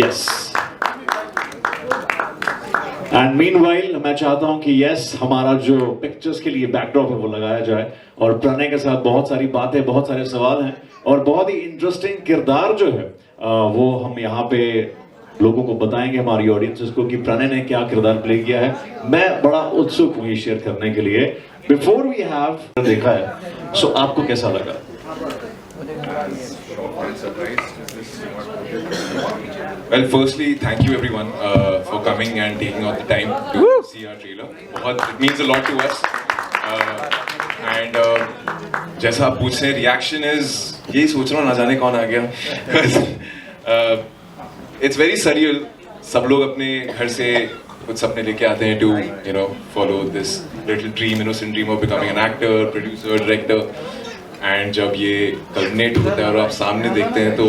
Yes and meanwhile मैं चाहता हूं कि यस हमारा जो पिक्चर्स के लिए बैकड्रॉप है वो लगाया जाए और प्रणय के साथ बहुत सारी बातें, बहुत सारे सवाल हैं और बहुत ही इंटरेस्टिंग किरदार जो है वो हम यहाँ पे लोगों को बताएंगे, हमारी ऑडियंसेस को, कि प्रणय ने क्या किरदार प्ले किया है। मैं बड़ा उत्सुक हूँ ये शेयर करने के लिए। बिफोर वी हैव देखा है, सो आपको कैसा लगा? Well, firstly, thank you everyone for coming and taking out the time to see our trailer. It means a lot to us. And जैसा आप पूछ रहे हैं, reaction is यही सोच रहा हूँ, ना जाने कौन आ गया। It's very surreal. सब लोग अपने घर से कुछ सपने लेके आते हैं to follow this little dream, innocent dream of becoming an actor, producer, director. And जब ये culminate होता है और आप सामने देखते हैं तो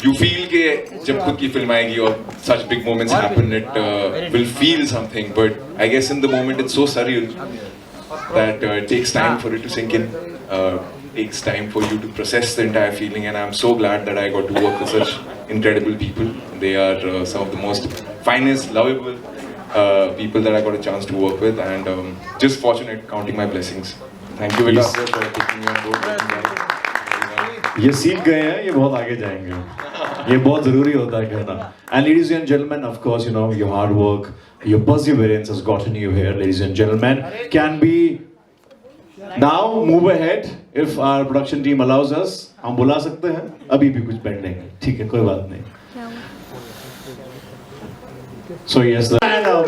you feel के जब खुद की फिल्म आएगी और such big moments happen, it will feel something. But I guess in the moment it's so surreal that it takes time for it to sink in. Takes time for you to process the entire feeling, and I'm so glad that I got to work with such incredible people. They are some of the most finest, lovable people that I got a chance to work with, and just fortunate, counting my blessings. Thank you, Vikas, for taking me on board. ये सीख गए हैं, ये बहुत आगे जाएंगे, ये बहुत जरूरी होता है कहना. And ladies and gentlemen, of course, your hard work, your perseverance has gotten you here, ladies and gentlemen. Can we now move ahead if our production team allows us? हम बुला सकते हैं, अभी भी कुछ पेंडिंग है, ठीक है, कोई बात नहीं. So yes,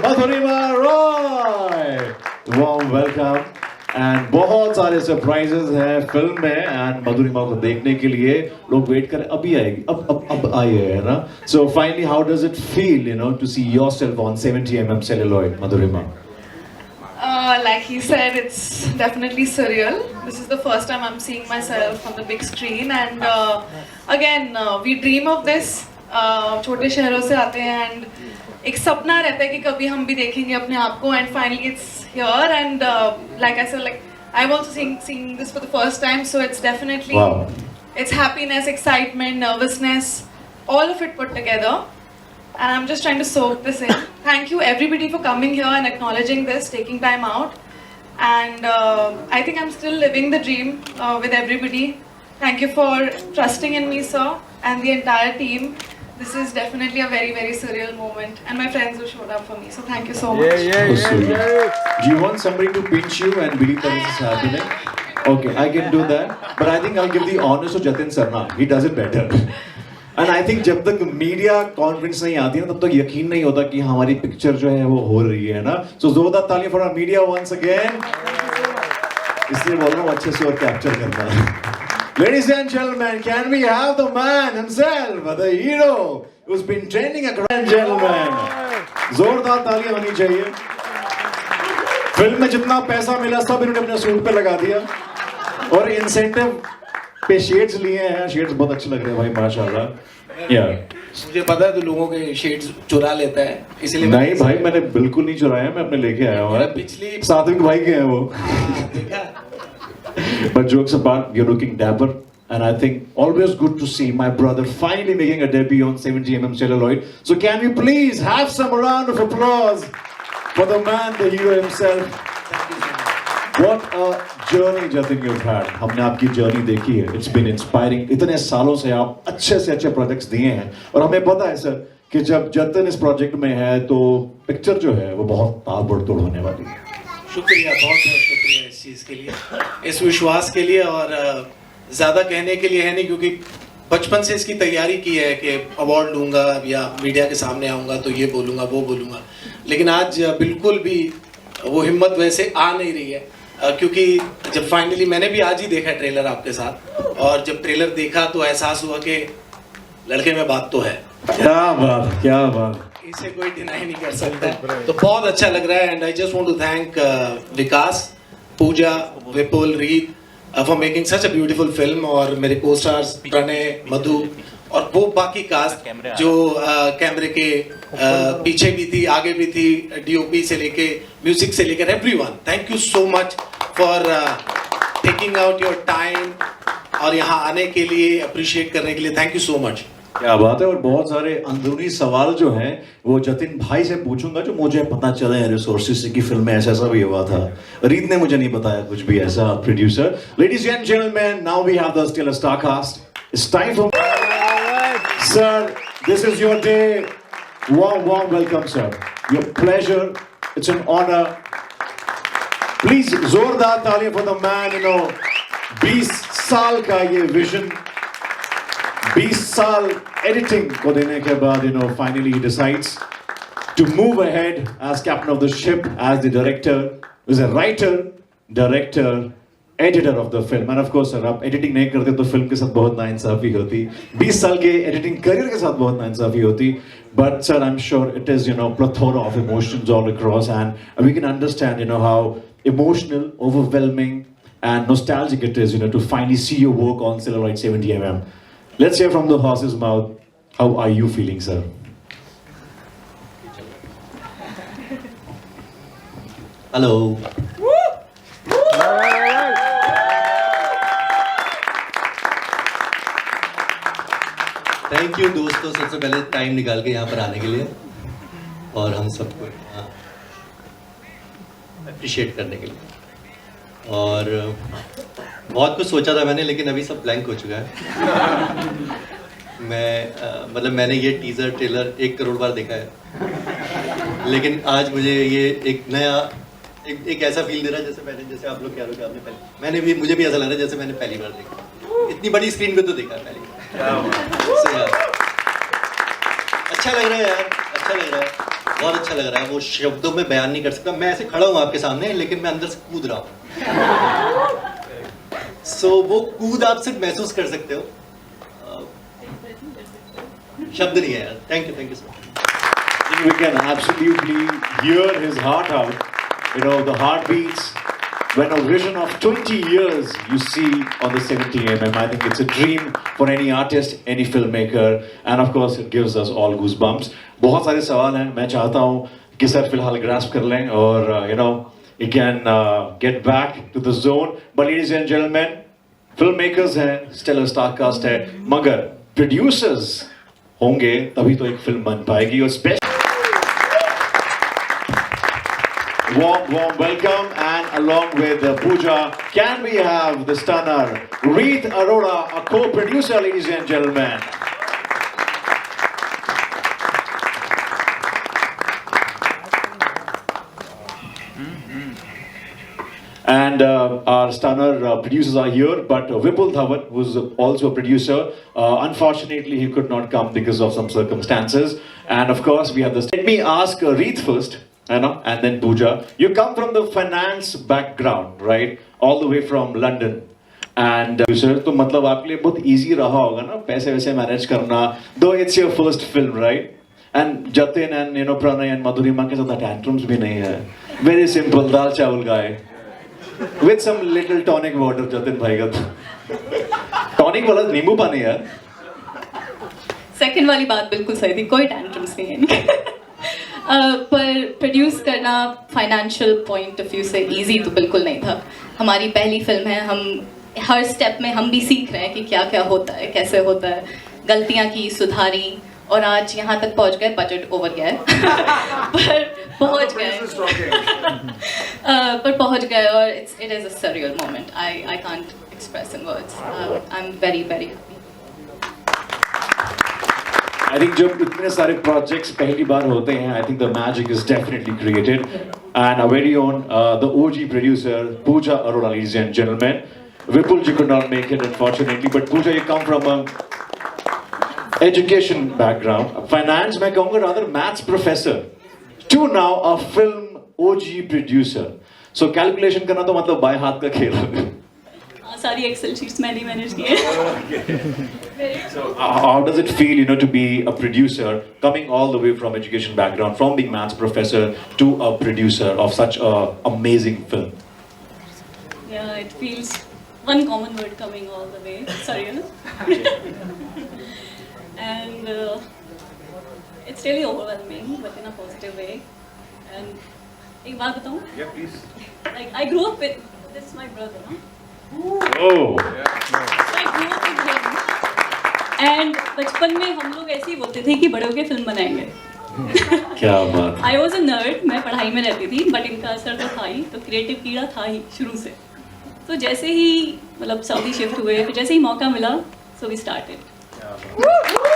Madhurima Roy, warm welcome. And बहुत सारे सरप्राइजेस हैं फिल्म में, एंड मधुरिमा को देखने के लिए लोग वेट कर अभी आएगी, अब आई है ना. So finally, how does it feel, to see yourself on 70mm celluloid, Madhurima? Like he said, it's definitely surreal. This is the first time I'm seeing myself on the big screen, and again, we dream of this. छोटे शहरों से आते हैं, and एक सपना रहता है कि कभी हम भी देखेंगे अपने आप को, and finally it's here. And like I said, like I'm also seeing this for the first time, so it's definitely it's happiness, excitement, nervousness, all of it put together. And I'm just trying to soak this in. Thank you everybody for coming here and acknowledging this, taking time out. And I think I'm still living the dream with everybody. Thank you for trusting in me, sir, and the entire team. This is definitely a very, very surreal moment. And my friends who showed up for me. So thank you so much. Do you want somebody to pinch you and believe that this is happening? Okay, I can do that. But I think I'll give the honors to Jatin Sarna. He does it better. And I think जब तक media confidence नहीं आती है तब तक यकीन नहीं होता कि हमारी पिक्चर जो है वो हो रही है ना. सो जोरदार तालियां for our media once again. इसलिए बोल रहा हूँ अच्छे से और कैप्चर करना है. Ladies and gentlemen, can we have the man himself, the hero who's been trending across. Gentlemen, जोरदार तालियां होनी चाहिए. फिल्म में जितना पैसा मिला सब इन्होंने अपने सूट पे लगा दिया और इंसेंटिव पे शेड्स लिए हैं. शेड्स बहुत अच्छे लग रहे हैं भाई, माशाल्लाह. या मुझे पता है तो लोगों के शेड्स चुरा लेता है, इसलिए नहीं भाई, मैंने बिल्कुल नहीं चुराया, मैं अपने लेके आया हूँ. पिछली सात्विक भाई के हैं वो. But jokes apart, you're looking dapper, and I think always good to see my brother finally making a debut on 70mm celluloid. So can we please have some round of applause for the man, the hero himself. What a journey, Jatin, you've had. हमने आपकी journey देखी है. It's been inspiring. इतने सालों से आप अच्छे से अच्छे प्रोजेक्ट्स दिए हैं और हमें पता है सर कि जब जतिन इस प्रोजेक्ट में है तो पिक्चर जो है वो बहुत ताबड़ तोड़ होने वाली है. शुक्रिया, बहुत बहुत शुक्रिया इस चीज़ के लिए, इस विश्वास के लिए. और ज़्यादा कहने के लिए है नहीं, क्योंकि बचपन से इसकी तैयारी की है कि अवार्ड लूँगा या मीडिया के सामने आऊँगा तो ये बोलूँगा वो बोलूँगा. लेकिन आज बिल्कुल भी वो हिम्मत वैसे आ नहीं रही है, क्योंकि जब फाइनली मैंने भी आज ही देखा ट्रेलर आपके साथ, और जब ट्रेलर देखा तो एहसास हुआ कि लड़के में बात तो है. क्या बात, क्या बात, इसे कोई डिनाई नहीं कर सकता. तो बहुत अच्छा लग रहा है. And I just want to thank Vikas, Pooja, Vipul, Reet for making such a beautiful film, और मेरे को स्टार्स प्रणय, मधु और वो बाकी कास्ट जो कैमरे के पीछे भी थी, आगे भी थी, डीओपी से लेके म्यूजिक से लेकर everyone. Thank you so much for taking out your time और यहाँ आने के लिए, अप्रिशिएट करने के लिए. Thank you so much. क्या बात है। और बहुत सारे अंदरूनी सवाल जो हैं वो जतिन भाई से पूछूंगा, जो मुझे पता चला है रिसोर्सेज से कि फिल्म में ऐसा ऐसा भी हुआ था। रीत ने मुझे नहीं बताया कुछ भी ऐसा, producer. Ladies and gentleman, now we have the stellar star cast. It's time for sir, this is your day. warm welcome sir, your pleasure, it's an honor. Please जोरदार तालियां for the man, 20 साल का ये vision, 20 साल editing को देने के बाद finally he decides to move ahead as captain of the ship, as the director, as a writer, director, editor of the film. And of course sir, आप editing नहीं करते तो फिल्म के साथ बहुत नाइंसाफी होती, 20 साल के एडिटिंग करियर के साथ बहुत नाइंसाफी होती. But sir, I'm sure it is plethora of emotions all across, and we can understand how emotional, overwhelming and nostalgic it is to finally see your work on Celluloid 70mm. Let's hear from the horse's mouth. How are you feeling, sir? Hello. Thank you दोस्तों, सबसे पहले time निकाल के यहाँ पर आने के लिए और हम सबको अप्रिशिएट करने के लिए। और बहुत कुछ सोचा था मैंने, लेकिन अभी सब ब्लैंक हो चुका है। मतलब मैंने ये टीज़र ट्रेलर 1 करोड़ बार देखा है, लेकिन आज मुझे ये एक नया एक ऐसा फील दे रहा है जैसे आप लोग कह रहे हो कि आपने पहले, मुझे भी ऐसा लग रहा है जैसे मैंने पहली बार देखा। इतनी बड़ी स्क्रीन पे तो देखा पहली बार। अच्छा लग रहा है यार, अच्छा लग रहा है, बहुत अच्छा लग रहा है। वो शब्दों में बयान नहीं कर सकता। मैं ऐसे खड़ा हूँ आपके सामने, लेकिन मैं अंदर से कूद रहा हूँ। वो कूद आप सिर्फ महसूस कर सकते हो, शब्द नहीं है यार। Thank you so much. We can absolutely hear his heart out. The heartbeats when a vision of 20 years you see on the 70mm. I think it's a dream for any artist, any filmmaker, and of course it gives us all goosebumps. बहुत सारे सवाल हैं, मैं चाहता हूँ कि sir फिलहाल grasp कर लें और you can get back to the zone. But ladies and gentlemen, filmmakers हैं, stellar star cast है, मगर producers होंगे तभी तो एक फिल्म बन पाएगी। और special warm welcome, and along with Pooja, can we have the stunner Reet Arora, a co-producer, ladies and gentlemen. And our stunner producers are here, but Vipul Dhawan, who's also a producer, unfortunately he could not come because of some circumstances. And of course we have this. Let me ask Reet first. And then Pooja, you come from the finance background, right? All the way from London. And sir, तो मतलब आपके लिए बहुत easy रहा होगा ना पैसे वैसे manage करना, though it's your first film, right? And Jatin and Pranay and Madhurima के साथ tantrums भी नहीं है, very simple दाल चावल guy with some little tonic water. Jatin भाई का tonic वाला नींबू पानी यार। सेकंड वाली बात बिल्कुल सही थी, कोई tantrums नहीं है। पर प्रोड्यूस करना फाइनेंशियल पॉइंट ऑफ व्यू से इजी तो बिल्कुल नहीं था। हमारी पहली फिल्म है, हम हर स्टेप में हम भी सीख रहे हैं कि क्या क्या होता है, कैसे होता है, गलतियाँ की, सुधारी, और आज यहाँ तक पहुँच गए। बजट ओवर गया है पर पहुँच गए पर पहुँच गए और it is a surreal moment. I can't express in words. I am very very happy. I think जब इतने सारे projects पहली बार होते हैं, I think the magic is definitely created. And our very own, the OG producer, Pooja Arora, ladies and gentlemen. Vipul ji could not make it, unfortunately, but Pooja, you come from a education background, finance, मैं कहूँगा rather maths professor, to now a film OG producer. So calculation करना तो मतलब बाएं हाथ का खेल। सारी एक्सेल शीट्स मैंने मैनेज की है। So how does it feel, to be a producer, coming all the way from education background, from being maths professor to a producer of such a amazing film? Yeah, it feels one common word coming all the way. Sorry, and it's really overwhelming, but in a positive way. And एक बात बताऊँ? Yeah, please. Like I grew up with this, my brother, no? Oh. So I grew up with him, and बचपन में हम लोग ऐसे ही बोलते थे कि बड़े होके फिल्म बनाएंगे. क्या बात. आई वॉज अ नर्ड, मैं पढ़ाई में रहती थी, बट इनका असर तो था ही, तो क्रिएटिव कीड़ा था ही शुरू से. तो जैसे ही मतलब सऊदी शिफ्ट हुए, फिर जैसे ही मौका मिला, सो वी स्टार्टेड.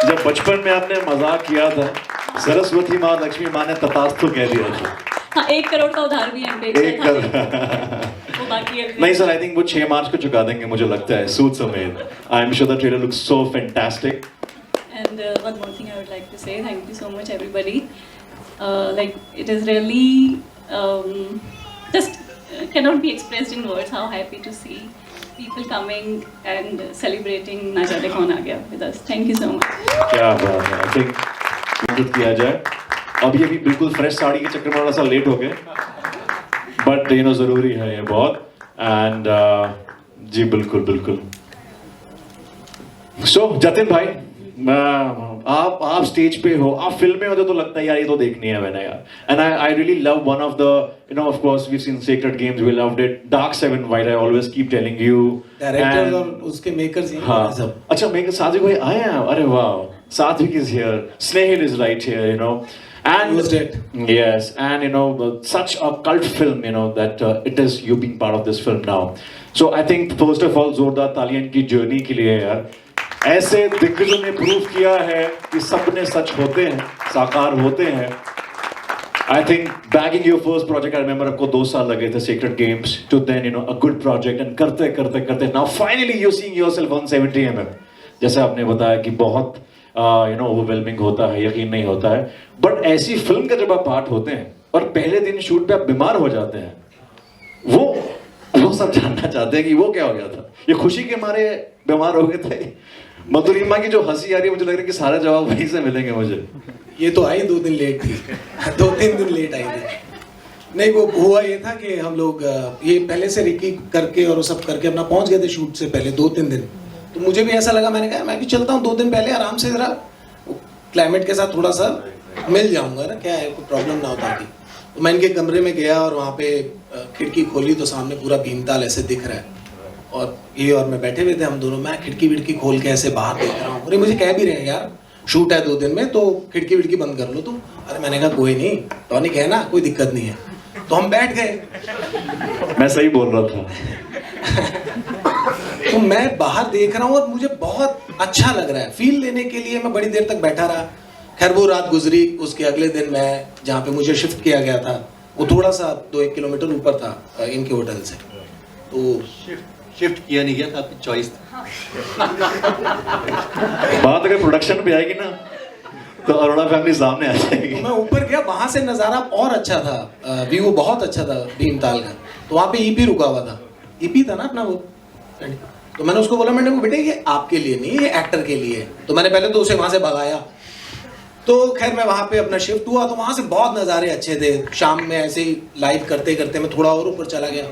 जब बचपन में आपने मजाक किया था, सरस्वती माँ लक्ष्मी माँ ने तथास्तु कह दिया था. हाँ, 1 करोड़ का उधार भी हम पे एक था. कर वो बाकी है. नहीं सर, आई थिंक वो 6 मार्च को चुका देंगे मुझे लगता है, सूट समेत. I am sure the trailer looks so fantastic. And one more thing I would like to say, thank you so much everybody. Like it is really just cannot be expressed in words how happy to see people coming and celebrating ना जाने कौन आ गया with us. Thank you so much. क्या बात है. I think स्वागत किया जाए. अब ये भी बिल्कुल फ्रेश साड़ी के चक्कर में थोड़ा सा लेट हो गए, बट यू नो जरूरी है ये बहुत. एंड जी बिल्कुल बिल्कुल. सो जतिन भाई, आप स्टेज पे हो, आप फिल्म में होते तो लगता है यार ये तो देखनी है मैंने यार. And I really love one of the, you know, of course we seen Sacred Games, we loved it. Dark 7 white, I always keep telling you. Directors और उसके मेकर्स ही हाँ सब. अच्छा, मेकर सात्विक भाई आए हैं. अरे वाह, सात्विक is here, Snehil is right here, you know. He was dead. Yes, and you know, such a cult film, you know, that it is you being part of this film now. So I think first of all, जोरदार तालियां की journey के लिए यार. ऐसे दिग्गजों ने prove किया है कि सपने सच होते हैं, साकार होते हैं. I think bagging your first project, I remember आपको 2 साल लगे थे Sacred Games to then, you know, a good project, and करते करते करते now finally you're seeing yourself on 70 mm. जैसे आपने बताया कि बहुत यू नो ओवरवेलमिंग होता है, यकीन नहीं होता है, बट ऐसी फिल्म का जब आप पार्ट होते हैं और पहले दिन शूट पे आप बीमार हो जाते हैं, वो सब जानना चाहते हैं कि वो क्या हो गया था. ये खुशी के मारे बीमार हो गए थे, मधुरिमा की जो हंसी आ रही है, मुझे लग रहा है कि सारे जवाब वहीं से मिलेंगे मुझे. ये तो आई 2 दिन लेट थी. 2-3 दिन लेट आई थी. नहीं, वो हुआ ये था कि हम लोग ये पहले से रिकी करके और वो सब करके अपना पहुंच गए थे शूट से पहले 2-3 दिन. तो मुझे भी ऐसा लगा, मैंने कहा मैं भी चलता हूँ 2 दिन पहले, आराम से जरा क्लाइमेट के साथ थोड़ा सा मिल जाऊंगा ना, क्या है, कोई प्रॉब्लम ना होता थी. तो मैं इनके कमरे में गया और वहाँ पे खिड़की खोली तो सामने पूरा भीमताल ऐसे दिख रहा है, और ये और मैं बैठे हुए थे हम दोनों. मैं खिड़की विड़की खोल के ऐसे बाहर देख रहा हूँ. अरे मुझे कह भी रहे हैं यार शूट है 2 दिन में, तो खिड़की विड़की बंद कर लो तुम. अरे मैंने कहा कोई नहीं, टॉनिक है ना, कोई दिक्कत नहीं है. तो हम बैठ गए. मैं सही बोल रहा था. तो मैं बाहर देख रहा हूँ और मुझे बहुत अच्छा लग रहा है. फील लेने के लिए मैं बड़ी देर तक बैठा रहा. खैर वो रात गुजरी. उसके अगले दिन मैं जहाँ पे मुझे शिफ्ट किया गया था, वो थोड़ा सा 2-1 किलोमीटर ऊपर था इनके होटल से. तो शिफ्ट किया नहीं गया था, आपकी चॉइस थी. बात अगर प्रोडक्शन पे आएगी ना तो अरोड़ा फैमिली सामने आ जाएगी. तो मैं ऊपर गया, वहां से नज़ारा और अच्छा था, व्यू बहुत अच्छा था भीमताल का. तो वहाँ पे ईपी रुका हुआ था. ईपी था ना अपना वो. तो मैंने उसको बोला, मैंने वो बेटे ये आपके लिए नहीं, ये एक्टर के लिए है. तो मैंने पहले तो उसे वहां से भगाया. तो खैर मैं वहाँ पे अपना शिफ्ट हुआ, तो वहाँ से बहुत नज़ारे अच्छे थे. शाम में ऐसे ही लाइव करते करते मैं थोड़ा और ऊपर चला गया.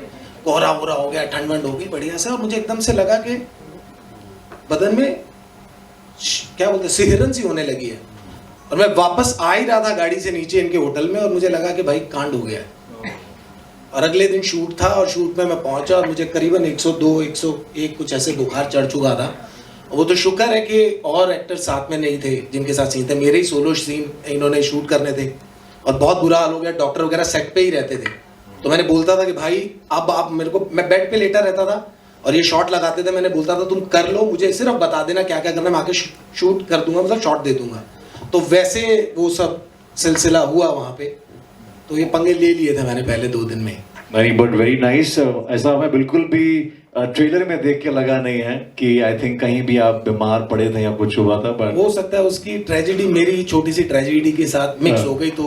कोहरा वोहरा हो गया, ठंड वंड हो गई बढ़िया से, और मुझे एकदम से लगा कि बदन में क्या बोलते सिहरन सी होने लगी है. और मैं वापस आ ही रहा था गाड़ी से नीचे इनके होटल में, और मुझे लगा कि भाई कांड हो गया है. और अगले दिन शूट था, और शूट में मैं पहुंचा और मुझे करीबन 102-101 कुछ ऐसे बुखार चढ़ चुका था. वो तो शुक्र है कि और एक्टर साथ में नहीं थे जिनके साथ सीन थे. मेरे ही सोलो सीन इन्होंने शूट करने थे, और बहुत बुरा हाल हो गया. डॉक्टर वगैरह सेट पे ही रहते थे. तो मैंने बोलता था कि भाई अब आप मेरे को, मैं बेड पे लेटा रहता था और ये शॉट लगाते थे. मैंने बोलता था तुम कर लो, मुझे सिर्फ बता देना क्या क्या करना, मैं आके शूट कर दूंगा, मतलब शॉट दे दूंगा. तो वैसे वो सब सिलसिला हुआ वहाँ पे. तो ये पंगे ले लिए थे मैंने पहले 2 दिन में. नहीं, बट वेरी नाइस. ऐसा हमें बिल्कुल भी ट्रेलर में देख के लगा नहीं है कि आई थिंक कहीं भी आप बीमार पड़े थे या कुछ हुआ था. बट हो सकता है उसकी ट्रेजेडी मेरी छोटी सी ट्रेजेडी के साथ मिक्स हो गई, तो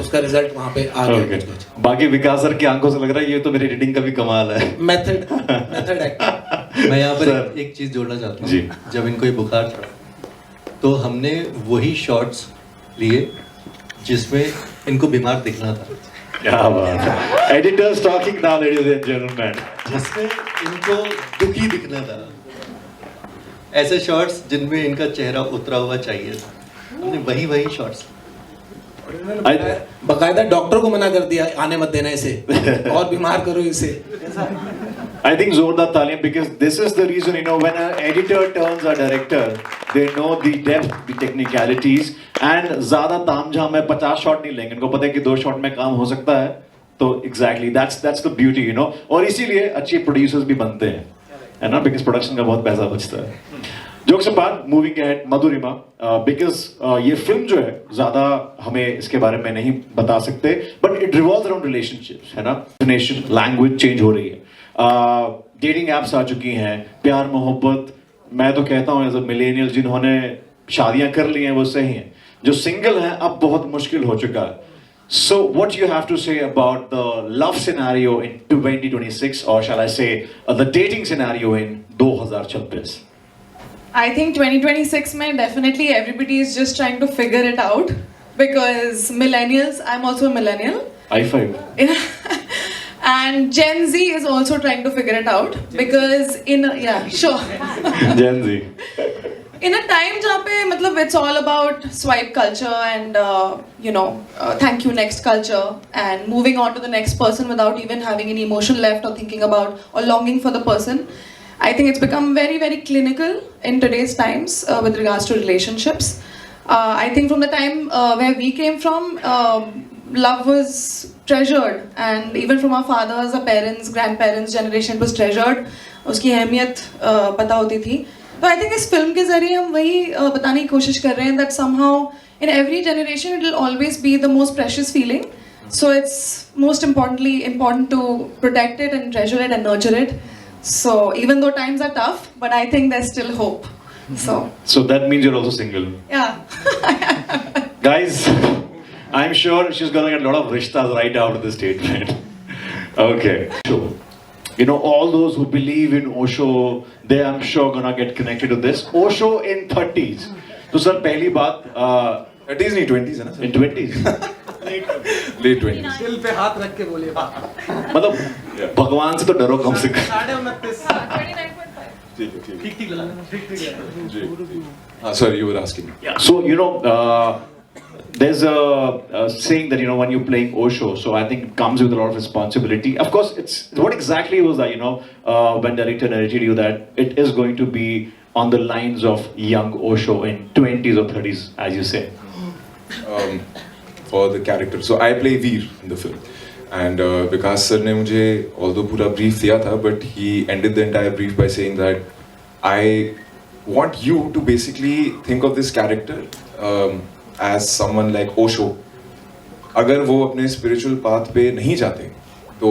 उसका रिजल्ट वहाँ पे आ गया. okay. बाकी विकास सर की आंखों से लग रहा है ये तो मेरी एडिटिंग का भी कमाल है. Method acting. मैं यहाँ पर सर। एक चीज़ जोड़ना चाहता जी. हूँ. जब इनको ये बुखार चढ़ा तो हमने वही शॉट्स लिए जिसमें इनको बीमार दिखना था, क्या बात है. Editors talking now ladies and gentleman. जिसमें इनको दुखी दिखना था. ऐसे शॉट्स जिनमें इनका चेहरा उतरा हुआ चाहिए था, हमने वही शॉट्स. बकायदा डॉक्टर को मना कर दिया, आने मत देना इसे और बीमार करो इसे. I think जोरदार तालियां, because this is the reason, you know, when an editor turns a director, they know the depth, the technicalities, and ज़्यादा तामझाम में 50 शॉट नहीं लेंगे, इनको पता है कि 2 शॉट में काम हो सकता है, तो exactly that's the beauty, you know, और इसीलिए अच्छे producers भी बनते हैं, है ना, because production का बहुत पैसा बचता है. Jokes apart, moving ahead, Madhurima, because ये फिल्म जो है ज़्यादा हमें इसके बारे में नहीं बता सकते, but it revolves around relationships, है ना, nation, language change हो रही है, dating apps आ चुकी हैं, प्यार मोहब्बत, मैं तो कहता हूँ एज अ मिलेनियल जिन्होंने शादियाँ कर ली हैं वो सही हैं, जो सिंगल हैं अब बहुत मुश्किल हो चुका है. So what you have to say about the love scenario in 2026, or shall I say the dating scenario in 2026? I think 2026 mein definitely everybody is just trying to figure it out because millennials, I'm also a millennial. I5. And Gen Z is also trying to figure it out because yeah, sure. Gen Z. In a time जहाँ पे मतलब it's all about swipe culture and you know thank you next culture and moving on to the next person without even having any emotion left or thinking about or longing for the person. I think it's become very, very clinical in today's times with regards to relationships. I think from the time where we came from, love was treasured, and even from our fathers, our parents, grandparents' generation, it was treasured. उसकी अहमियत पता होती थी. तो I think इस film के जरिए हम वही बताने की कोशिश कर रहे हैं that somehow in every generation it will always be the most precious feeling. So it's most important to protect it and treasure it and nurture it. So even though times are tough, but I think there's still hope. So that means you're also single. Yeah. Guys, I'm sure she's gonna get a lot of rishtas right out of this statement. Okay. So, you know, all those who believe in Osho, they I'm sure gonna get connected to this. Osho in 30s. So sir, पहली बात 30s नहीं 20s है ना in 20s. late 20s. दिल पे हाथ रख के बोलिए. मतलब भगवान से तो डरो कम से कम. 29.5. ठीक लगा. Sorry, you were asking. So you know, there's a saying that, you know, when you're playing Osho, so I think it comes with a lot of responsibility. Of course, it's what exactly was that, you know, when director narrated you that it is going to be on the lines of young Osho in 20s or 30s, as you say. For the character, so I play Veer in the film, and Vikas sir ने मुझे although पूरा brief दिया था, but he ended the entire brief by saying that I want you to basically think of this character as someone like Osho. अगर वो अपने spiritual path पे नहीं जाते, तो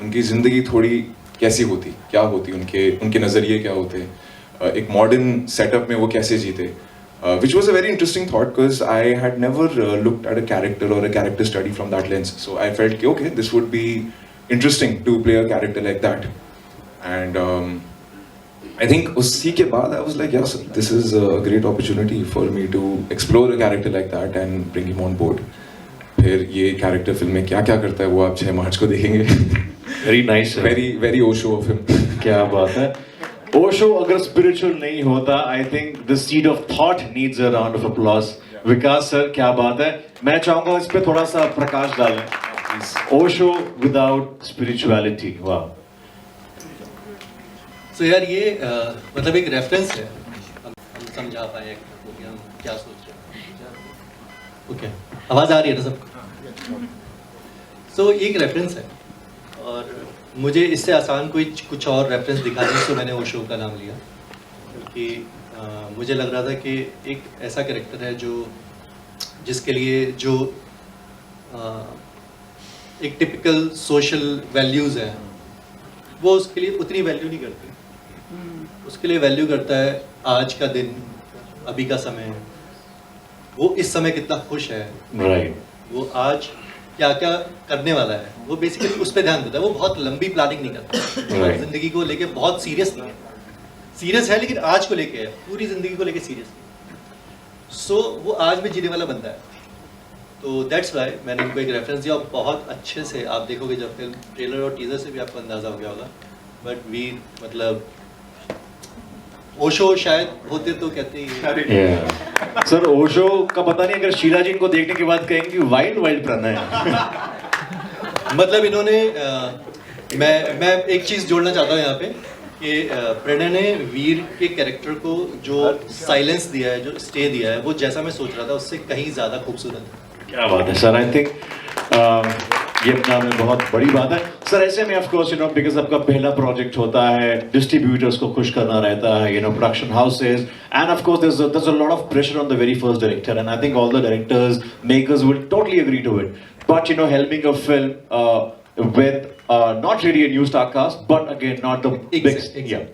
उनकी ज़िंदगी थोड़ी कैसी होती, क्या होती, उनके नज़रिए क्या होते, एक modern setup में वो कैसे जीते. Which was a very interesting thought because I had never looked at a character or a character study from that lens. So I felt, okay, this would be interesting to play a character like that. And I think usi ke baad I was like, yes, this is a great opportunity for me to explore a character like that and bring him on board. फिर ये character film में क्या क्या करता है वो आप 6 मार्च को देखेंगे. Very nice. Very very Osho of him. क्या बात है. Osho अगर spiritual नहीं होता, I think the seed of thought needs a round of applause. Vikas sir क्या बात है. मैं चाहूँगा इस पे थोड़ा सा प्रकाश डालें. Osho without spirituality. वाह. So यार ये मतलब एक रेफरेंस है. हम समझा पाए कि हम क्या सोच रहे हैं. ओके. आवाज आ रही है ना सबको? So एक रेफरेंस है और मुझे इससे आसान कोई कुछ और रेफरेंस दिखा दी, तो मैंने ओशो का नाम लिया क्योंकि मुझे लग रहा था कि एक ऐसा कैरेक्टर है जो जिसके लिए जो एक टिपिकल सोशल वैल्यूज़ है वो उसके लिए उतनी वैल्यू नहीं करते. उसके लिए वैल्यू करता है आज का दिन, अभी का समय, वो इस समय कितना खुश है, Right. वो आज क्या क्या करने वाला है, वो बेसिकली उस पर ध्यान देता है. वो बहुत लंबी प्लानिंग नहीं करता. Right. जिंदगी को लेके बहुत सीरियस नहीं है. सीरियस है लेकिन आज को लेके है, पूरी जिंदगी को लेके सीरियस नहीं. सो वो आज में जीने वाला बंदा है. तो दैट्स वाई मैंने उनको एक रेफरेंस दिया और बहुत अच्छे से आप देखोगे जब फिल्म ट्रेलर और टीजर से भी आपको अंदाजा हो गया होगा. बट वीर मतलब ओशो शायद होते तो कहते ही सर ओशो का पता नहीं, अगर शीला जी इनको देखने के बाद कहेंगे वाइल्ड वाइल्ड प्रणय है. मतलब इन्होंने मैं एक चीज़ जोड़ना चाहता हूँ यहाँ पे कि प्रणय ने वीर के कैरेक्टर को जो साइलेंस दिया है, जो स्टे दिया है, वो जैसा मैं सोच रहा था उससे कहीं ज़्यादा खूबसूरत है। क्या बात है सर, आई थिंक ये अपना में बहुत बड़ी बात है सर। ऐसे में of course you know because आपका पहला प्रोजेक्ट होता है, डिस्ट्रीब्यूटर्स को खुश करना रहता है, you know production houses, end of course there's a lot of pressure on the very first director, and I think all the directors, makers will totally agree to it. But you know, helming a film with not really a new star cast, but again not the big yeah.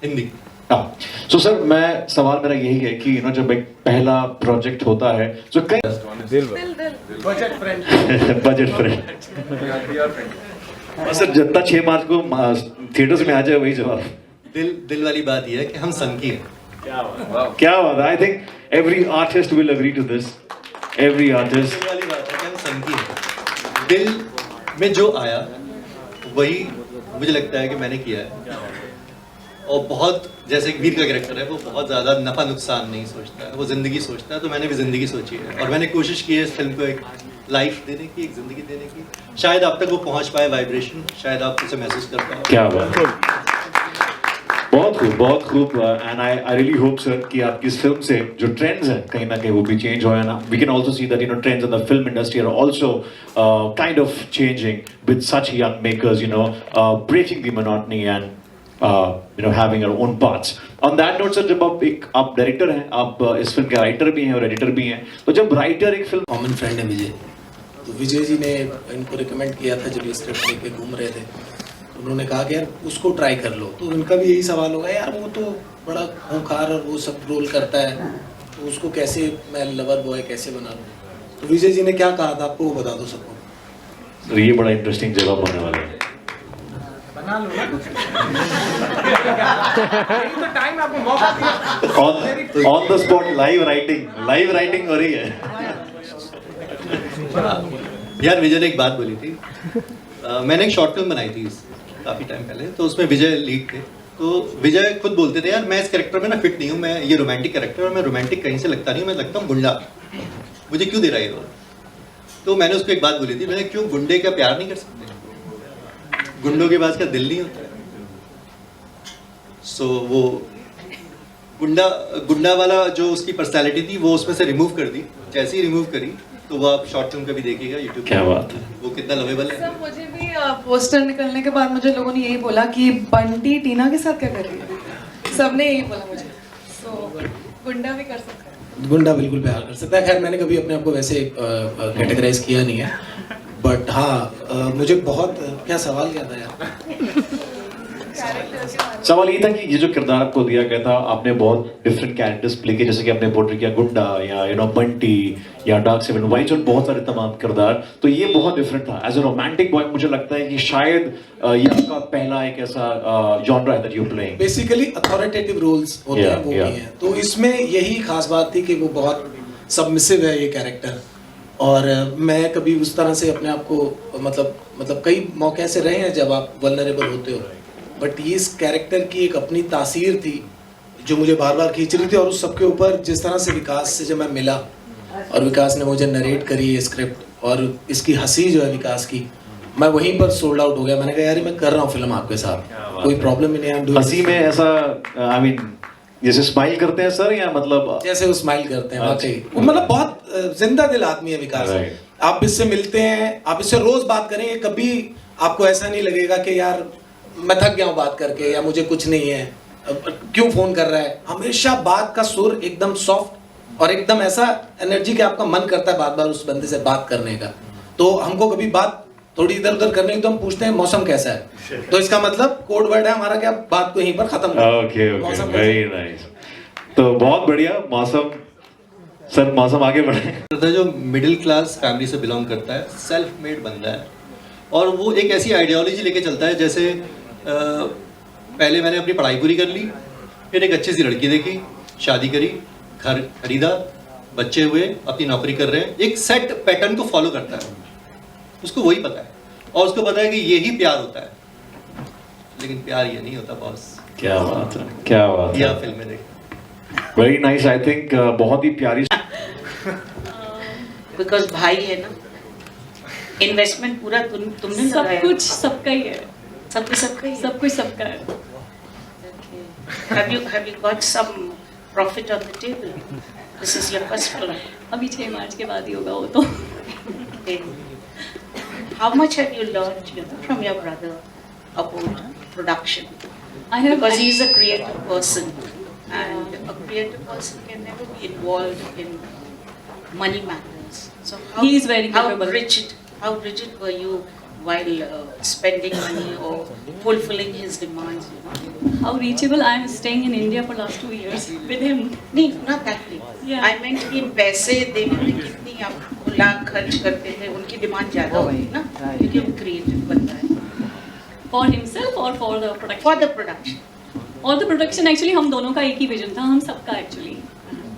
Hindi. हाँ, so sir मैं सवाल मेरा यही है कि you know जब एक पहला प्रोजेक्ट होता है तो कई बजट फ्रेंड बजट फ्रेंड और सर जितना 6 मार्च को थिएटर्स में आ जाए वही जवाब। दिल वाली बात यह है कि हम संकी हैं। क्या बात है, I think every artist will agree to this, every artist. दिल वाली बात है कि हम संकी हैं। दिल में जो आया वही मुझे लगता है कि मैंने किया है, और बहुत जैसे एक वीर का कैरेक्टर है, वो बहुत ज़्यादा नफ़ा नुकसान नहीं सोचता है, वो ज़िंदगी सोचता है। तो मैंने भी ज़िंदगी सोची है, और मैंने कोशिश की है इस फिल्म को एक लाइफ देने की, एक ज़िंदगी देने की। शायद आप तक वो पहुंच पाए वाइब्रेशन, शायद आप उसे महसूस कर पाए। क्या बात है, बहुत खूब, बहुत खूब। And I really hope sir कि आपकी इस फिल्म से जो ट्रेंड्स हैं कहीं ना कहीं वो भी चेंज हो, ना we can also see that you know trends in the film industry are also kind of changing with such young makers, you know breaking the monotony and you know having our own paths. On that note sir, जब आप director हैं, आप इस film के writer भी हैं और editor भी हैं, तो जब राइटर एक फिल्म, कॉमन फ्रेंड है विजय, तो विजय जी ने इनको रिकमेंड किया था जब ये स्क्रिप्ट लेके घूम रहे थे, तो उन्होंने कहा कि यार उसको ट्राई कर लो। तो उनका भी यही सवाल होगा, यार वो तो बड़ा खूंखार और वो सब रोल करता है, तो उसको कैसे मैं लवर बॉय कैसे बना लूँ। तो विजय जी ने क्या कहा था आपको वो बता दो सबको। तो ये बड़ा इंटरेस्टिंग जवाब होने वाला है। बना लो ना कुछ। तो टाइम आपको मौका दिया। On the spot live writing हो रही है। यार विजय ने एक बात बोली थी, मैंने एक शॉर्ट फिल्म बनाई थी काफ़ी टाइम पहले, तो उसमें विजय लीड थे। तो विजय खुद बोलते थे, यार मैं इस कैरेक्टर में ना फिट नहीं हूँ, मैं ये रोमांटिक कैरेक्टर, और मैं रोमांटिक कहीं से लगता नहीं हूँ, मैं लगता हूँ गुंडा, मुझे क्यों दे रहा है ये रोल। तो मैंने उसको एक बात बोली थी, मैंने क्यों गुंडे का प्यार नहीं कर सकते, गुंडों के पास क्या दिल नहीं होता है। सो वो गुंडा वाला जो उसकी पर्सनालिटी थी वो उसमें से रिमूव कर दी। जैसे ही रिमूव करी तो वो आप शॉर्ट फिल्म का भी देखिएगा यूट्यूब। क्या बात है, वो कितना लवेबल है। सर मुझे भी पोस्टर निकलने के बाद मुझे लोगों ने यही बोला कि बंटी टीना के साथ क्या कर रही है, सबने यही बोला मुझे। सो गुंडा भी कर सकता है, गुंडा बिल्कुल प्यार कर सकता है। खैर मैंने कभी अपने आप को वैसे कैटेगराइज किया नहीं है, बट हाँ मुझे बहुत क्या सवाल क्या था यार। सवाल ये था कि ये जो किरदार आपको दिया गया था, आपने बहुत डिफरेंट कैरेक्टर्स प्ले किए, जैसे कि आपने पोर्ट्रेट किया गुंडा या यू नो बंटी या डार्क सेवन वाइज और बहुत सारे तमाम किरदार, तो ये बहुत डिफरेंट था। एज अ रोमांटिक बॉय मुझे लगता है कि शायद ये आपका पहला एक ऐसा जॉनरा है that you playing. Basically authoritative roles होते हैं, वो भी हैं। तो इसमें यही खास बात थी कि वो बहुत सबमिसिव है ये कैरेक्टर, और मैं कभी उस तरह से अपने आप को मतलब कई मौके ऐसे रहे हैं जब आप वल्नरेबल होते हो, बट ये इस कैरेक्टर की एक अपनी तासीर थी जो मुझे बार बार खींच रही थी। और उस सबके ऊपर जिस तरह से विकास से जब मैं मिला और विकास ने मुझे नरेट करी ये स्क्रिप्ट, और इसकी हंसी जो है विकास की, मैं वहीं पर सोल्ड आउट हो गया। मैंने कहा यार मैं कर रहा हूँ फिल्म आपके साथ, कोई प्रॉब्लम ही नहीं है। हंसी में ऐसा आई मीन जैसे स्माइल करते हैं सर, या मतलब जैसे वो स्माइल करते हैं वाकई, वो मतलब बहुत जिंदा दिल आदमी है विकास। आप इससे मिलते हैं, आप इससे रोज बात करेंगे, कभी आपको ऐसा नहीं लगेगा कि यार मैं थक गया हूँ बात करके या मुझे कुछ नहीं है, क्यों फोन कर रहा है। हमेशा बात का सुर एकदम सॉफ्ट और एकदम ऐसा एनर्जी कि आपका मन करता है बार बार उस बंदे से बात करने का। तो हमको कभी बात थोड़ी इधर उधर करने की तो हम पूछते हैं मौसम कैसा है, तो इसका मतलब कोड वर्ड है हमारा, क्या बात को यहीं पर खत्म कर। Okay very nice. तो बहुत बढ़िया मौसम सर, मौसम आगे बढ़े। जो मिडिल क्लास फैमिली से बिलोंग करता है, सेल्फ मेड बंदा है, और वो एक ऐसी आइडियोलॉजी लेके चलता है जैसे पहले मैंने अपनी पढ़ाई पूरी कर ली, फिर एक अच्छी सी लड़की देखी, शादी करी, घर खरीदा, बच्चे हुए, अपनी नौकरी कर रहे हैं, एक सेट पैटर्न को फॉलो करता है। उसको वही पता है, और उसको पता है कि यही प्यार होता है, लेकिन प्यार ये नहीं होता बॉस। क्या बात है, क्या बात यह है, फिल्म में देखिए। Very nice. आई थिंक बहुत ही प्यारी। बिकॉज भाई है ना, इन्वेस्टमेंट पूरा तुमने सब लगाया। कुछ सबका ही है, सब कुछ सबका ही है। सब कुछ सबका है। Have you got some profit on the table? This is your first film. अभी 6 मार्च के बाद ही होगा वो तो. Okay. How much have you learned, from your brother about production? Because he's a creative person, and a creative person can never be involved in money matters. So He is very capable. How rigid were you while spending money or fulfilling his demands? How reachable I am staying in India for last 2 years with him. No, not that way. Yeah. I meant कि पैसे देने में कितनी आप लाख खर्च करते थे, उनकी डिमांड ज़्यादा होगी ना, क्योंकि वो क्रिएटिव बनता है. For himself or for the production? For the production. और the production actually हम दोनों का एक ही विजन था, हम सबका एक्चुअली.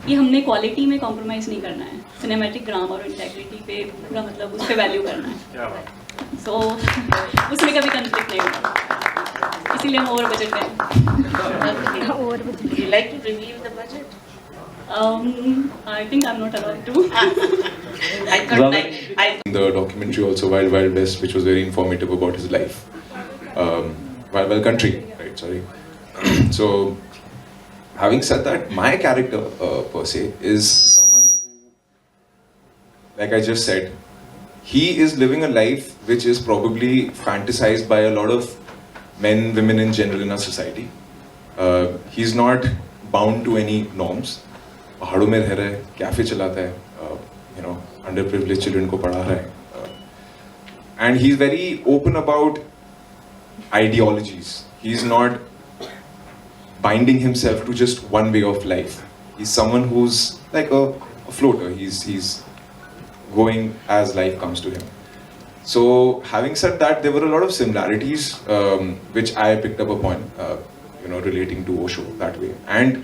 ये हमने क्वालिटी में कॉम्प्रोमाइज़ नहीं करना है. सिनेमैटिक ग्रामर और इंटेग्रिटी पे पूरा मतलब उस पे वैल्यू करना है. सो उसमें कभी कंफ्लिक्ट नहीं होगा, इसीलिए हम ओवर बजट गए. Would you like to reveal the budget? I think I'm not allowed to. I thought I The documentary also Wild Wild West, which was very informative about his life. Wild Wild Country, right? Sorry. So, having said that, my character per se is someone who, like I just said, he is living a life which is probably fantasized by a lot of men, women in general in our society. He's not bound to any norms. पहाड़ों में रह रहा है, cafe चलाता है, under privilege children को पढ़ा रहा है, and he's very open about ideologies. He's not binding himself to just one way of life. He's someone who's like a floater. He's going as life comes to him. So having said that, there were a lot of similarities which I picked up upon, relating to Osho that way. And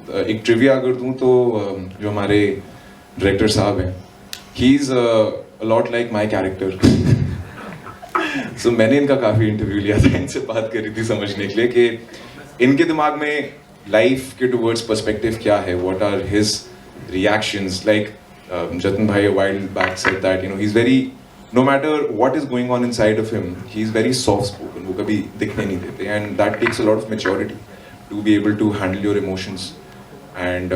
एक trivia अगर दूँ तो जो हमारे director साहब हैं, he is a lot like my character. So मैंने इनका काफ़ी इंटरव्यू लिया था, इनसे बात करी थी समझने के लिए कि इनके दिमाग में लाइफ के टुवर्ड्स पर्सपेक्टिव क्या है, what are his reactions. Like Jatan भाई while back said that he is very, no matter what is going on inside of him, he is very soft spoken. वो कभी दिखने नहीं देते, and that takes a lot of maturity to be able to handle your emotions. And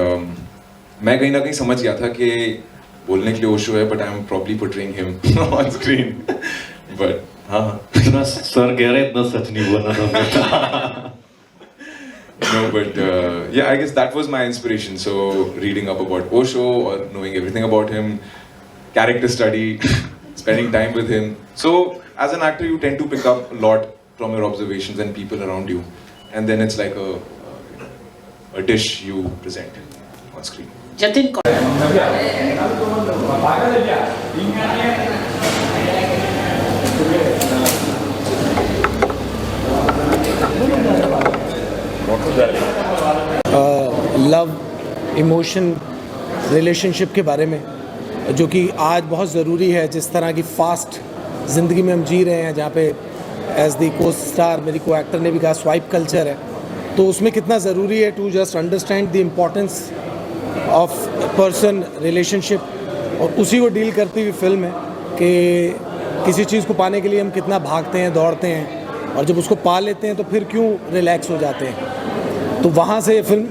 मैं कहीं ना कहीं समझ गया था कि बोलने के लिए ओशो है, but I'm probably portraying him on screen. But हाँ, इतना सर कह रहे इतना सच नहीं बोलना था. no, but yeah, I guess that was my inspiration. So reading up about Osho or knowing everything about him, character study, spending time with him. So as an actor, you tend to pick up a lot from your observations and people around you, and then it's like a dish you present on screen. Jatin love, emotion, relationship के बारे में, जो कि आज बहुत ज़रूरी है. जिस तरह की फास्ट ज़िंदगी में हम जी रहे हैं, जहाँ पे एज दी को स्टार मेरी को एक्टर ने भी कहा स्वाइप कल्चर है, तो उसमें कितना ज़रूरी है to just understand the importance of person relationship. और उसी को डील करती हुई फिल्म है कि किसी चीज़ को पाने के लिए हम कितना भागते हैं, दौड़ते हैं, और जब उसको पा लेते हैं तो फिर क्यों रिलैक्स हो जाते हैं. तो वहाँ से ये फिल्म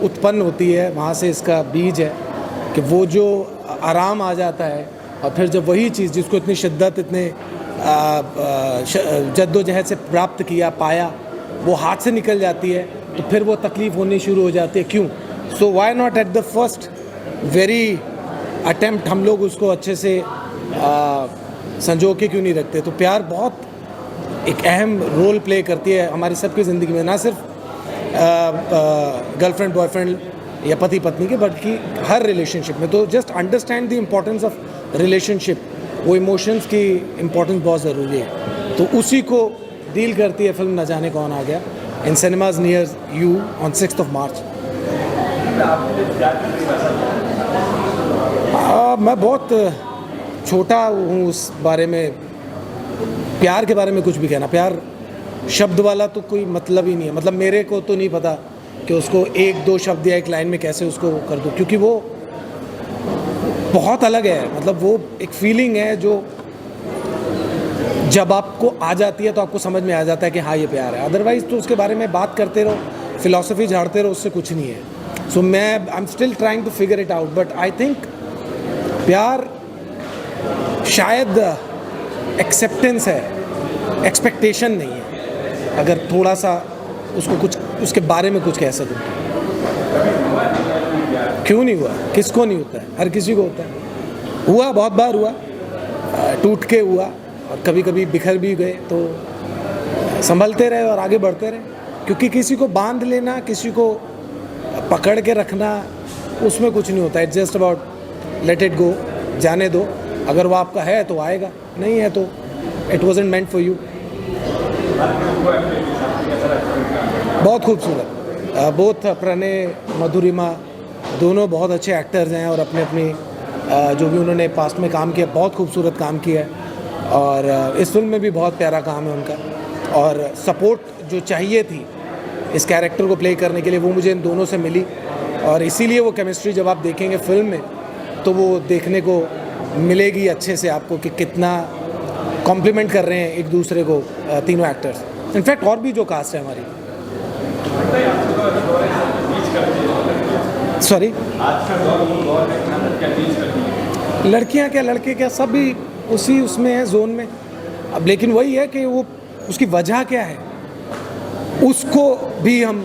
उत्पन्न होती है, वहाँ से इसका बीज है कि वो जो आराम आ जाता है, और फिर जब वही चीज़ जिसको इतनी शिद्दत, इतने जद्दोजहद से प्राप्त किया, पाया, वो हाथ से निकल जाती है, तो फिर वो तकलीफ़ होनी शुरू हो जाती है. क्यों? So why not at the first very attempt हम लोग उसको अच्छे से संजो के क्यों नहीं रखते. तो प्यार बहुत एक अहम रोल प्ले करती है हमारी सबकी ज़िंदगी में, ना सिर्फ गर्लफ्रेंड बॉयफ्रेंड या पति पत्नी के, बल्कि हर रिलेशनशिप में. तो just understand the importance of relationship, वो इमोशंस की इम्पोर्टेंस बहुत ज़रूरी है. तो उसी को डील करती है फिल्म न जाने कौन आ गया, in cinemas near you on 6th of March. मैं बहुत छोटा हूँ उस बारे में, प्यार के बारे में कुछ भी कहना. प्यार शब्द वाला तो कोई मतलब ही नहीं है. मतलब मेरे को तो नहीं पता कि उसको 1-2 शब्द या एक लाइन में कैसे उसको कर दूँ, क्योंकि वो बहुत अलग है. मतलब वो एक फीलिंग है जो जब आपको आ जाती है तो आपको समझ में आ जाता है कि हाँ ये प्यार है. अदरवाइज़ तो उसके बारे में बात करते रहो, फिलॉसफी झाड़ते रहो, उससे कुछ नहीं है. सो मैं I am still trying to figure it out, but I think प्यार शायद एक्सेप्टेंस है, एक्सपेक्टेशन नहीं है, अगर थोड़ा सा उसको कुछ उसके बारे में कुछ कह सकूँ. क्यों नहीं हुआ? किसको नहीं होता है? हर किसी को होता है. हुआ, बहुत बार हुआ, टूट के हुआ, और कभी कभी बिखर भी गए. तो संभलते रहे और आगे बढ़ते रहे, क्योंकि किसी को बांध लेना, किसी को पकड़ के रखना, उसमें कुछ नहीं होता. It's just about let it go, जाने दो. अगर वो आपका है तो आएगा, नहीं है तो it wasn't meant for you. बहुत खूबसूरत. बोथ प्रणय, मधुरिमा दोनों बहुत अच्छे एक्टर्स हैं और अपने अपने जो भी उन्होंने पास्ट में काम किया, बहुत खूबसूरत काम किया है. और इस फिल्म में भी बहुत प्यारा काम है उनका. और सपोर्ट जो चाहिए थी इस कैरेक्टर को प्ले करने के लिए, वो मुझे इन दोनों से मिली. और इसीलिए वो केमिस्ट्री जब आप देखेंगे फिल्म में तो वो देखने को मिलेगी अच्छे से आपको, कि कितना कॉम्प्लीमेंट कर रहे हैं एक दूसरे को तीनों एक्टर्स. इनफैक्ट और भी जो कास्ट है हमारी. सॉरी, लड़कियां क्या लड़के क्या, सब भी उसी उसमें है, जोन में. अब लेकिन वही है कि वो उसकी वजह क्या है, उसको भी हम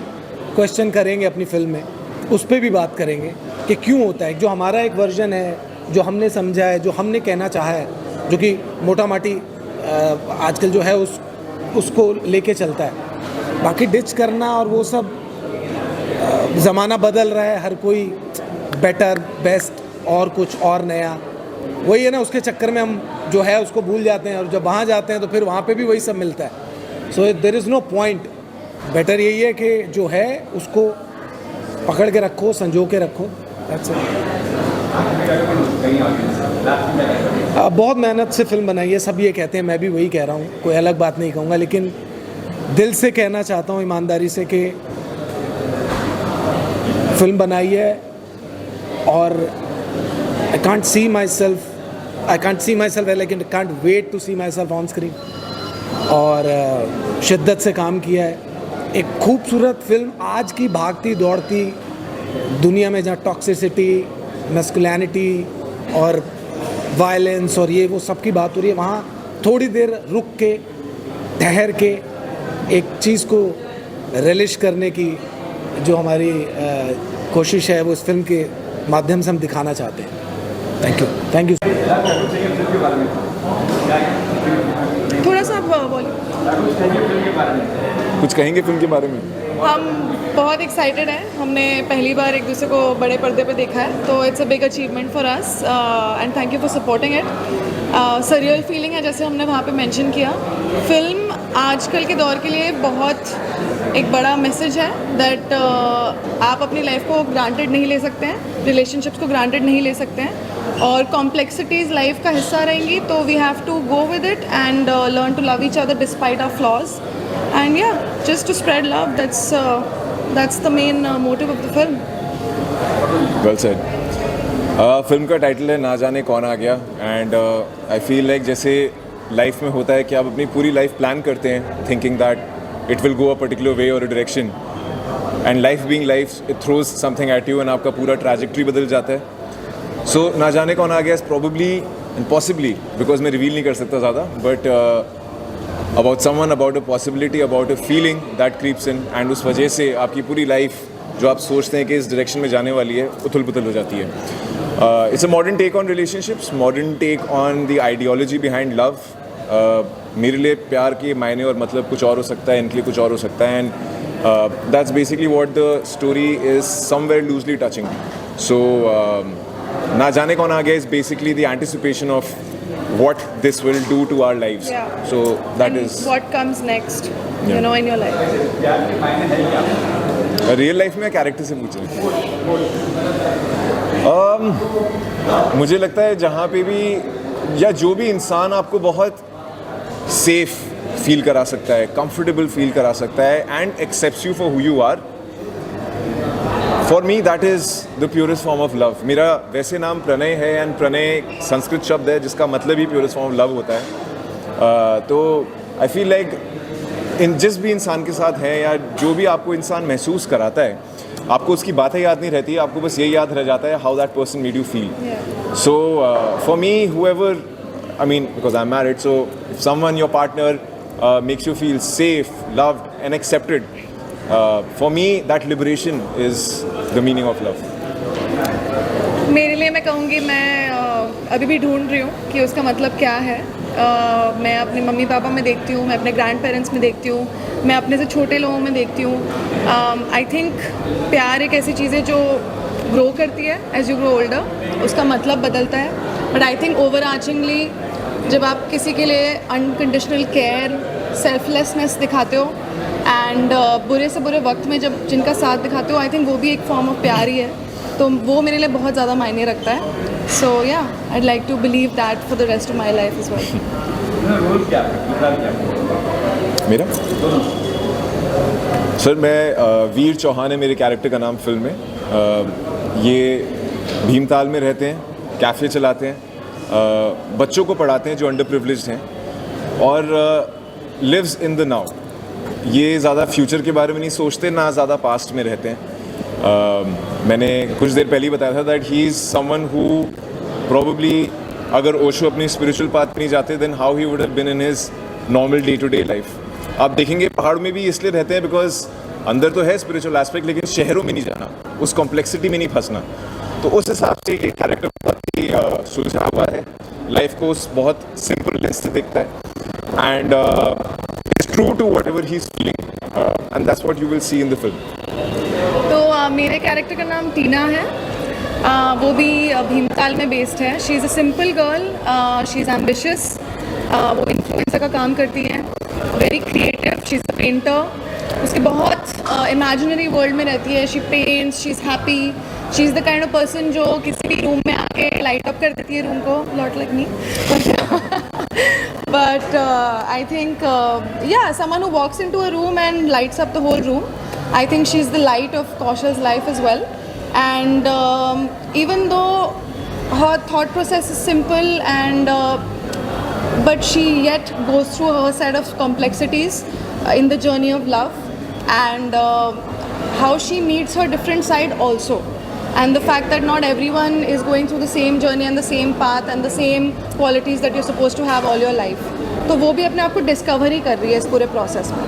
क्वेश्चन करेंगे अपनी फिल्म में. उस पर भी बात करेंगे कि क्यों होता है. जो हमारा एक वर्जन है, जो हमने समझा है, जो हमने कहना चाहा है, जो कि मोटा माटी आजकल जो है उसको लेके चलता है. बाकी डिच करना और वो सब, ज़माना बदल रहा है, हर कोई बेटर, बेस्ट और कुछ और नया, वही है ना. उसके चक्कर में हम जो है उसको भूल जाते हैं, और जब वहाँ जाते हैं तो फिर वहाँ पे भी वही सब मिलता है. So there is no point. Better यही है कि जो है उसको पकड़ के रखो, संजो के रखो. बहुत मेहनत से फिल्म बनाई है, सब ये कहते हैं, मैं भी वही कह रहा हूँ, कोई अलग बात नहीं कहूँगा. लेकिन दिल से कहना चाहता हूँ ईमानदारी से कि फिल्म बनाई है और I can't see myself लेकिन I can't wait to see myself on screen. और शिद्दत से काम किया है. एक खूबसूरत फिल्म आज की भागती दौड़ती दुनिया में, जहाँ टॉक्सिसिटी, मैस्कुलिनिटी और वायलेंस और ये वो सब की बात हो रही है, वहाँ थोड़ी देर रुक के, ठहर के एक चीज़ को रिलिश करने की जो हमारी कोशिश है, वो इस फिल्म के माध्यम से हम दिखाना चाहते हैं. Thank you. थोड़ा सा आप बोलिए. कुछ कहेंगे फिल्म के बारे में? हम बहुत एक्साइटेड हैं. हमने पहली बार एक दूसरे को बड़े पर्दे पे देखा है, तो it's a big achievement for us and thank you for supporting it. Surreal feeling है, जैसे हमने वहाँ पे मेंशन किया. फिल्म आजकल के दौर के लिए बहुत एक बड़ा मैसेज है दैट आप अपनी लाइफ को ग्रांटेड नहीं ले सकते हैं, रिलेशनशिप्स को ग्रांटेड नहीं ले सकते हैं, और कॉम्प्लेक्सिटीज़ लाइफ का हिस्सा रहेंगी. तो we have to go with it and learn to love each other despite our flaws. And yeah, just to spread love, that's the main motive of the film. Well said. Film का title है ना जाने कौन आ गया. And I feel like जैसे life में होता है कि आप अपनी पूरी लाइफ प्लान करते हैं thinking that it will go a particular way और a direction, and life being life it throws something at you and आपका पूरा ट्रैजेक्टरी बदल जाता है. सो ना जाने कौन आ गया is probably and possibly, because मैं रिवील नहीं कर सकता ज़्यादा, but about someone, about a possibility, about a feeling that creeps in, and उस वजह से आपकी पूरी लाइफ जो आप सोचते हैं कि इस डायरेक्शन में जाने वाली है, उथल पुथल हो जाती है. It's a modern take on relationships, modern take on the ideology behind love. मेरे लिए प्यार के मायने और मतलब कुछ और हो सकता है, इनके लिए कुछ और हो सकता है, and that's basically what the story is somewhere loosely touching. So ना जाने कौन आ गया is basically the anticipation of what this will do to our lives. Yeah. So that and is what comes next, Yeah. you know, in your life. Real life में character से पूछें. मुझे लगता है जहाँ पे भी या जो भी इंसान आपको बहुत सेफ फील करा सकता है, कंफर्टेबल फील करा सकता है, and accepts you for who you are, for me that is the purest form of love. मेरा वैसे नाम प्रणय है, एंड प्रणय संस्कृत शब्द है जिसका मतलब ही प्योरेस्ट फॉर्म ऑफ लव होता है. तो आई फील लाइक जिस भी इंसान के साथ है या जो भी आपको इंसान महसूस कराता है, आपको उसकी बातें याद नहीं रहती, आपको बस ये याद रह जाता है how that person made you feel. So for me whoever, I mean, because I'm married, so if someone, your partner, makes you feel safe, loved and accepted, for me that liberation is the meaning of love. मेरे लिए मैं कहूँगी मैं अभी भी ढूंढ रही हूँ कि उसका मतलब क्या है. मैं अपने मम्मी पापा में देखती हूँ, मैं अपने ग्रैंड पेरेंट्स में देखती हूँ, मैं अपने से छोटे लोगों में देखती हूँ. आई थिंक प्यार एक ऐसी चीज़ है जो ग्रो करती है एज यू ग्रो ओल्डर, उसका मतलब बदलता है. बट आई थिंक ओवर आर्चिंगली जब आप किसी के लिए अनकंडीशनल केयर, सेल्फलेसनेस दिखाते हो एंड बुरे से बुरे वक्त में जब जिनका साथ दिखाते हो, आई थिंक वो भी एक फॉर्म ऑफ प्यार ही है. तो वो मेरे लिए बहुत ज़्यादा मायने रखता है. सो या I'd like to believe that for the rest of my life as well. मेरा सर, मैं वीर चौहान है मेरे कैरेक्टर का नाम फिल्म में. ये भीमताल में रहते हैं, कैफ़े चलाते हैं, बच्चों को पढ़ाते हैं जो अंडर प्रिविलेज्ड हैं, और लिव्स इन द नाउ. ये ज़्यादा फ्यूचर के बारे में नहीं सोचते, ना ज़्यादा पास्ट में रहते हैं. मैंने कुछ देर पहले ही बताया था that he is someone who probably, अगर ओशो अपनी स्पिरिचुअल पाथ पे नहीं जाते, then how he would have been in his normal day to day life. आप देखेंगे पहाड़ में भी इसलिए रहते हैं बिकॉज अंदर तो है स्पिरिचुअल एस्पेक्ट, लेकिन शहरों में नहीं जाना, उस कॉम्प्लेक्सिटी में नहीं फंसना. तो उस हिसाब से ये कैरेक्टर बहुत ही सुलझा हुआ है, लाइफ को बहुत सिंपल लेंस से देखता है, and it's true to whatever he is feeling, and that's what you will see in the film. तो मेरे कैरेक्टर का नाम टीना है. वो भी भीमताल में बेस्ड है. She is a simple girl, she is ambitious, वो इन्फ्लुएंसर का काम करती है, very creative, she is a painter. उसकी बहुत इमेजिनरी वर्ल्ड में रहती है. She paints, she is happy, she is the kind of person जो किसी भी रूम में आके लाइट अप कर देती है रूम को, not like me. But I think, someone who walks into a room and lights up the whole room. I think she's the light of Kaushal's life as well. And even though her thought process is simple, and but she yet goes through her set of complexities in the journey of love, and how she meets her different side also. And the fact that not everyone is going through the same journey and the same path and the same qualities that you're supposed to have all your life. तो वो भी अपने आप को discover ही कर रही है इस पूरे प्रोसेस में.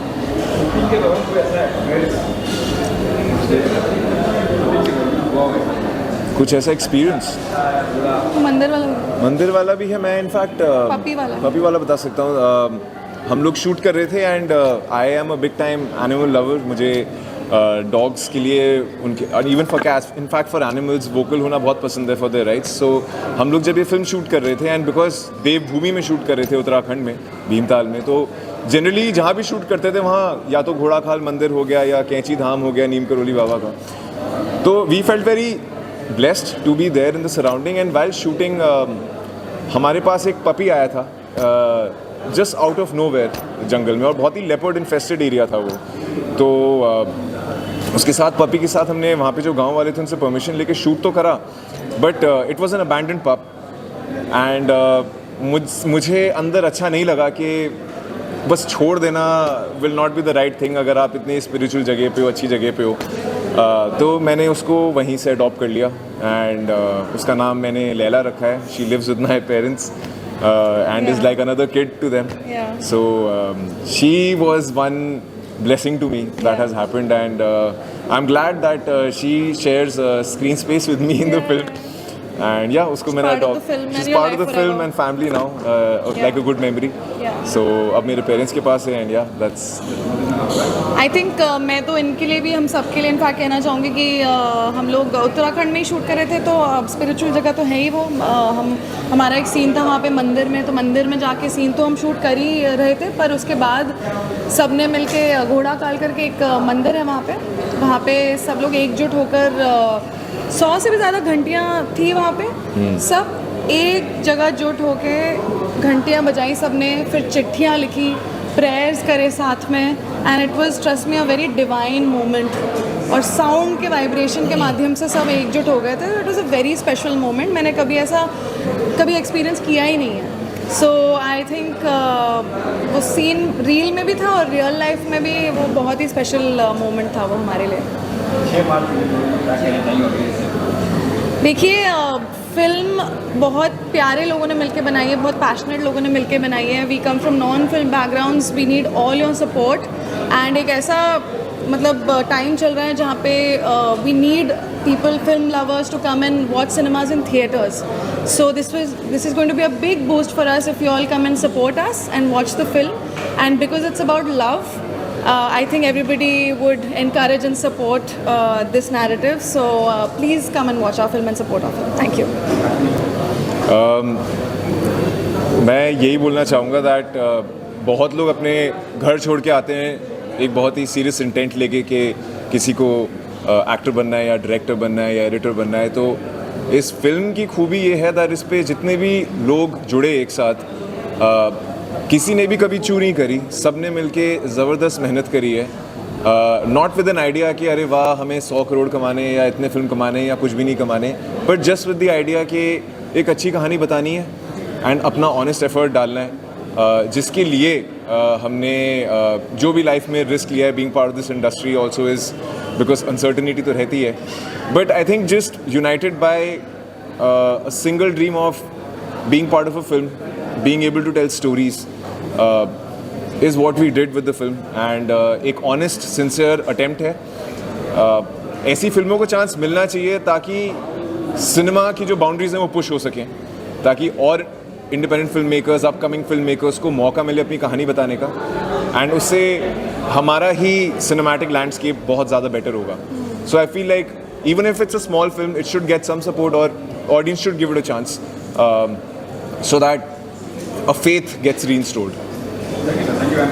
कुछ ऐसा एक्सपीरियंस मंदिर वाला भी है. मैं इनफैक्ट पपी वाला बता सकता हूँ. हम लोग शूट कर रहे थे, and I am a big time animal lover. मुझे डॉग्स के लिए, उनके, even for cats, in fact for animals vocal होना बहुत पसंद है फॉर देयर राइट्स. सो हम लोग जब ये फिल्म शूट कर रहे थे, एंड बिकॉज देवभूमि में शूट कर रहे थे, उत्तराखंड में भीमताल में, तो जनरली जहाँ भी शूट करते थे वहाँ या तो घोड़ाखाल मंदिर हो गया या कैंची धाम हो गया नीम करोली बाबा का. तो we felt very blessed to be there in the surrounding. And while shooting हमारे पास एक पपी आया था जस्ट आउट ऑफ नोवेयर जंगल में, और बहुत ही लेपर्ड इन्फेस्टेड एरिया था वो. तो उसके साथ, पपी के साथ, हमने वहाँ पे जो गांव वाले थे उनसे परमिशन लेके शूट तो करा, but it was an abandoned पप. एंड मुझे अंदर अच्छा नहीं लगा कि बस छोड़ देना will not be the right thing अगर आप इतनी स्पिरिचुअल जगह पे हो, अच्छी जगह पे हो. तो मैंने उसको वहीं से अडॉप्ट कर लिया, एंड उसका नाम मैंने लैला रखा है. She lives with my parents and is like another kid to them. So she was one blessing to me that has happened, and I'm glad that she shares screen space with me in the film. And yeah, usko maine adopt. She's part of the film and family now, like a good memory. So अब मेरे parents के पास है, and yeah, that's. I think मैं तो इनके लिए भी, हम सब के लिए इनफैक्ट कहना चाहूँगी कि हम लोग उत्तराखंड में ही शूट कर रहे थे, तो स्पिरिचुअल जगह तो है ही वो. हमारा एक सीन था वहाँ पे मंदिर में, तो मंदिर में जाके सीन तो हम शूट कर ही रहे थे, पर उसके बाद सब ने मिल के घोड़ा काल करके एक मंदिर है वहाँ पे सब लोग एकजुट होकर 100 से भी ज़्यादा घंटियाँ थी वहाँ पे. सब एक जगह जुट होके घंटियाँ बजाई सबने, फिर चिट्ठियाँ लिखी, प्रेयर्स करे साथ में, and it was, trust me, a very divine moment. और साउंड के वाइब्रेशन के माध्यम से सब एकजुट हो गए थे. It was a very special moment. मैंने कभी एक्सपीरियंस किया ही नहीं है. सो आई थिंक वो सीन रील में भी था और रियल लाइफ में भी वो बहुत ही स्पेशल मोमेंट था वो हमारे लिए। देखिए फिल्म बहुत प्यारे लोगों ने मिलके बनाई है, बहुत पैशनेट लोगों ने मिलके बनाई है। We come from non film backgrounds, we need all your support and एक ऐसा मतलब टाइम चल रहा है जहाँ पे we need people, film lovers to come and watch cinemas in theaters. So this is going to be a big boost for us if you all come and support us and watch the film. And because it's about love, I think everybody would encourage and support this narrative. So please come and watch our film and support our film. Thank you. मैं यही बोलना चाहूँगा that बहुत लोग अपने घर छोड़ के आते हैं एक बहुत ही सीरियस इंटेंट लेके कि किसी को एक्टर बनना है या डायरेक्टर बनना है या एडिटर बनना है। तो इस फिल्म की खूबी ये है दैट इस पे जितने भी लोग जुड़े एक साथ किसी ने भी कभी चू नहीं करी, सब ने मिलके ज़बरदस्त मेहनत करी है। नॉट विद एन आइडिया कि अरे वाह हमें 100 करोड़ कमाने या इतने फिल्म कमाने या कुछ भी नहीं कमाने, but just with the idea कि एक अच्छी कहानी बतानी है एंड अपना ऑनेस्ट एफर्ट डालना है, जिसके लिए हमने जो भी लाइफ में रिस्क लिया है being part of this industry also is because uncertainty तो रहती है, but I think just united by a single dream of being part of a film, being able to tell stories is what we did with the film and एक honest sincere attempt है। ऐसी फिल्मों को chance मिलना चाहिए ताकि cinema की जो बाउंड्रीज हैं वो पुश हो सकें, ताकि और independent film makers, upcoming film makers को मौका मिले अपनी कहानी बताने का एंड उससे हमारा ही सिनेमैटिक लैंडस्केप बहुत ज़्यादा बेटर होगा। So I feel like even if it's a small film it should get some support और audience should give it a chance so that a faith gets reinstored.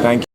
Thank you.